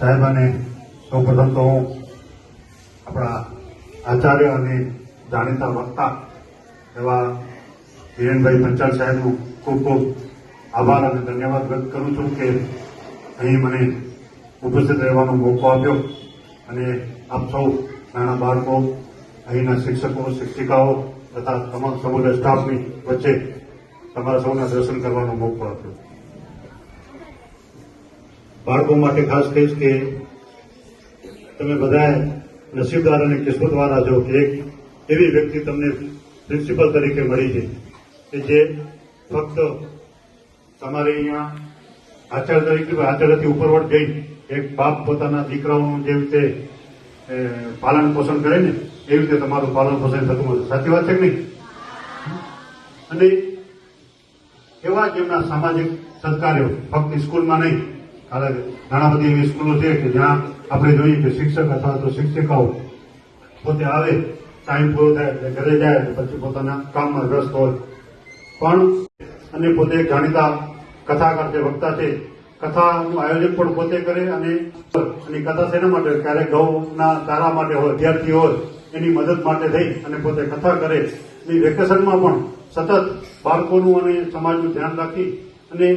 સાહેબાને સૌપ્રથમ તો હું આપણા આચાર્ય અને જાણીતા વક્તા એવા હિરેનભાઈ પંચાલ સાહેબનું ખૂબ ખૂબ આભાર અને ધન્યવાદ વ્યક્ત કરું છું કે અહીં મને ઉપસ્થિત રહેવાનો મોકો આપ્યો અને આપ સૌ નાના બાળકો, અહીંના શિક્ષકો, શિક્ષિકાઓ તથા તમામ સમગ્ર સ્ટાફની વચ્ચે તમારા સૌના દર્શન કરવાનો મોકો આપ્યો. બાળકો માટે ખાસ કહીશ કે તમે બધા નસીબદાર અને કિસ્મતવાળા છો કે એક એવી વ્યક્તિ તમને પ્રિન્સિપલ તરીકે મળી છે કે જે ફક્ત તમારે અહીંયા આચાર્ય તરીકે આચાર્યથી ઉપરવટ જઈ એક બાપ પોતાના દીકરાઓનું જે રીતે પાલન પોષણ કરે ને એવી રીતે તમારું પાલન પોષણ થતું હશે. સાચી વાત છે કે નહીં? અને એવા જ એમના સામાજિક સત્કાર્યો ફક્ત સ્કૂલમાં નહીં, કારણ કે ઘણા બધી એવી સ્કૂલો છે કે જ્યાં આપણે જોઈએ કે શિક્ષક અથવા તો શિક્ષિકાઓ પોતે આવે, ટાઈમ પૂરો થાય એટલે ઘરે જાય પછી પોતાના કામમાં વ્યસ્ત હોય, પણ અને પોતે જાણીતા કથાકાર છે, વક્તા છે, કથાનું આયોજન પણ પોતે કરે અને કથા શેના માટે? ક્યારેક ગૌના ચારા માટે હોય, વિદ્યાર્થી હોય એની મદદ માટે થઈ અને પોતે કથા કરે. એ વેકેશનમાં પણ સતત બાળકોનું અને સમાજનું ધ્યાન રાખી અને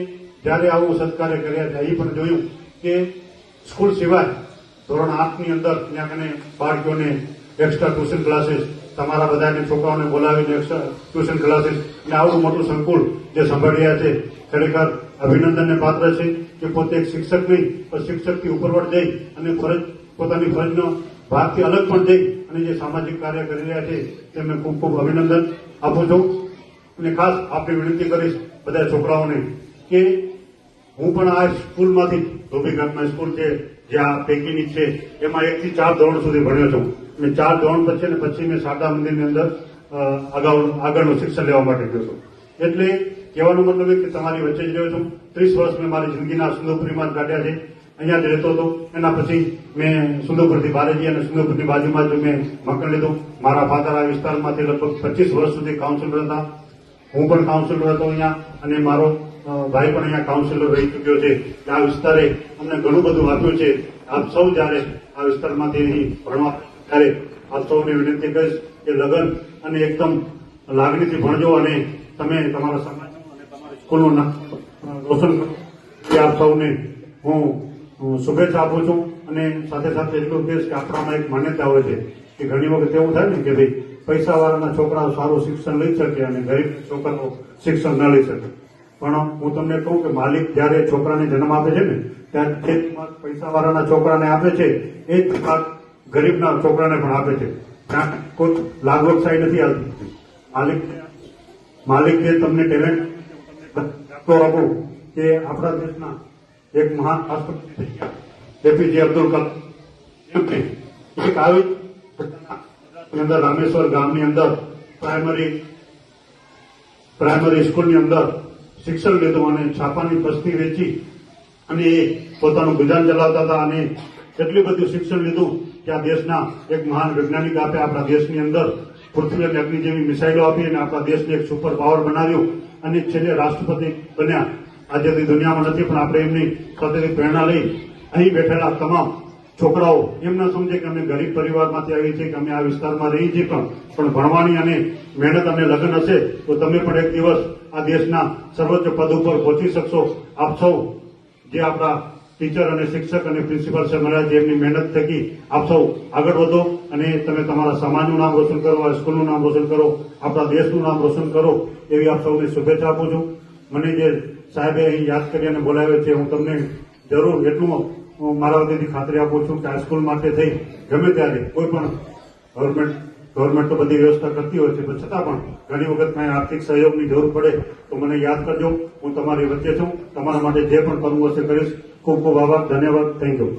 જ્યારે આવું સત્કાર્ય કર્યા છે. અહીં પણ જોયું કે સ્કૂલ સિવાય ધોરણ 8ની અંદર ત્યાં કને બાળકોને એક્સ્ટ્રા ટ્યુશન ક્લાસીસ, તમારા બધાને છોકરાઓને બોલાવીને એક્સ્ટ્રા ટ્યુશન ક્લાસીસ અને આવડું મોટું સંકુલ જે સંભાળ્યા છે, ખરેખર અભિનંદનને પાત્ર છે કે પોતે એક શિક્ષક નહીં પણ શિક્ષકથી ઉપરવટ જઈ અને પોતાની ફરજનો ભાગથી અલગ પણ જઈ અને જે સામાજિક કાર્ય કરી રહ્યા છે તેમને ખૂબ ખૂબ અભિનંદન આપું છું. અને ખાસ આપની વિનંતી કરીશ બધા છોકરાઓને કે હું પણ આ સ્કૂલમાંથી ધોબીઘાટમાં સ્કૂલ છે જ્યાં પૈકીની છે એમાં 1 થી 4 ધોરણ સુધી ભણ્યો છું અને 4 ધોરણ પછી મેં શારદા મંદિરની અંદર આગળનું શિક્ષણ લેવા માટે ગયો છું. એટલે કહેવાનો મતલબ એ કે તમારી વચ્ચે જ રહ્યો છું. 30 વર્ષ મેં મારી જિંદગીના સુંદરપુરીમાં જ કાઢ્યા છે. અહીંયા જ રહેતો હતો. એના પછી મેં સુંદરપુરથી બારેજી અને સુંદરપુરની બાજુમાં જ મેં મકાન લીધું. મારા ફાધર આ વિસ્તારમાંથી લગભગ 25 વર્ષ સુધી કાઉન્સિલર હતા. હું પણ કાઉન્સિલર હતો અહીંયા અને મારો ભાઈ પણ અહીંયા કાઉન્સિલર રહી ચૂક્યો છે. આ વિસ્તારે અમને ઘણું બધું આપ્યું છે. આપ સૌ જયારે આ વિસ્તારમાંથી અહીં ભણવા ત્યારે આપ સૌને વિનંતી કરીશ કે લગન અને એકદમ લાગણીથી ભણજો અને તમે તમારા સમાજનું અને તમારી સ્કૂલનું નામ રોશન કરો એ આપ સૌને હું શુભેચ્છા આપું છું. અને સાથે સાથે એટલું કહીશ કે આપણામાં એક માન્યતા હોય છે કે ઘણી વખત એવું થાય ને કે ભાઈ પૈસાવાળાના છોકરાઓ સારું શિક્ષણ લઈ શકે અને ગરીબ છોકરાઓ શિક્ષણ ન લઈ શકે. પણ હું તમને કહું કે માલિક જયારે છોકરાને જન્મ આપે છે ને ત્યારે જે પૈસાવાળાના છોકરાને આપે છે એ જ ગરીબના છોકરાને પણ આપે છે. ત્યાં કોઈ લાગવગશાહી નથી આવતી. માલિક જે તમને ટેલેન્ટ દાખલો આપું કે આપણા દેશના એક મહાન રાષ્ટ્રપતિ એપીજે અબ્દુલ કલામ એમને એક આવી અંદર રામેશ્વર ગામની અંદર પ્રાઇમરી સ્કૂલની અંદર શિક્ષણ લીધું અને છાપાની પસ્તી વેચી અને એ પોતાનું ગુજરાન ચલાવતા હતા અને એટલું બધું શિક્ષણ લીધું કે આ દેશના એક મહાન વૈજ્ઞાનિક આપે આપણા દેશની અંદર પૃથ્વી અને અગ્નિ જેવી મિસાઇલો આપી અને આપણા દેશને એક સુપર પાવર બનાવ્યું અને છેલ્લે રાષ્ટ્રપતિ બન્યા. આજે દુનિયામાં નથી પણ આપણે એમની સાથેથી પ્રેરણા લઈ અહીં બેઠેલા તમામ છોકરાઓ એમ ના સમજે કે અમે ગરીબ પરિવારમાંથી આવીએ છીએ કે અમે આ વિસ્તારમાં રહીએ છીએ, પણ ભણવાની અને મહેનત અને લગન હશે તો તમે પણ એક દિવસ આ દેશના સર્વોચ્ચ પદ ઉપર પહોંચી શકશો. આપ સૌ જે આપણા ટીચર અને શિક્ષક અને પ્રિન્સિપાલ સાહેબ મળ્યા છે એમની મહેનત થકી આપ સૌ આગળ વધો અને તમે તમારા સમાજનું નામ રોશન કરો, આ સ્કૂલનું નામ રોશન કરો, આપણા દેશનું નામ રોશન કરો એવી આપ સૌને શુભેચ્છા આપું છું. મને જે સાહેબે અહીં યાદ કરી અને બોલાવ્યો છે હું તમને જરૂર એટલું મારા વતીથી ખાતરી આપું છું કે આ સ્કૂલ માટે થઈ ગમે ત્યારે કોઈ પણ ગવર્મેન્ટ તો બધી વ્યવસ્થા કરતી હોય છે પણ છતાં પણ ઘણી વખત મેં આર્થિક સહયોગની જરૂર પડે તો મને યાદ કરજો. હું તમારી વચ્ચે છું. તમારા માટે જે પણ કરવું હશે કરીશ. ખૂબ ખૂબ આભાર. ધન્યવાદ. Thank you.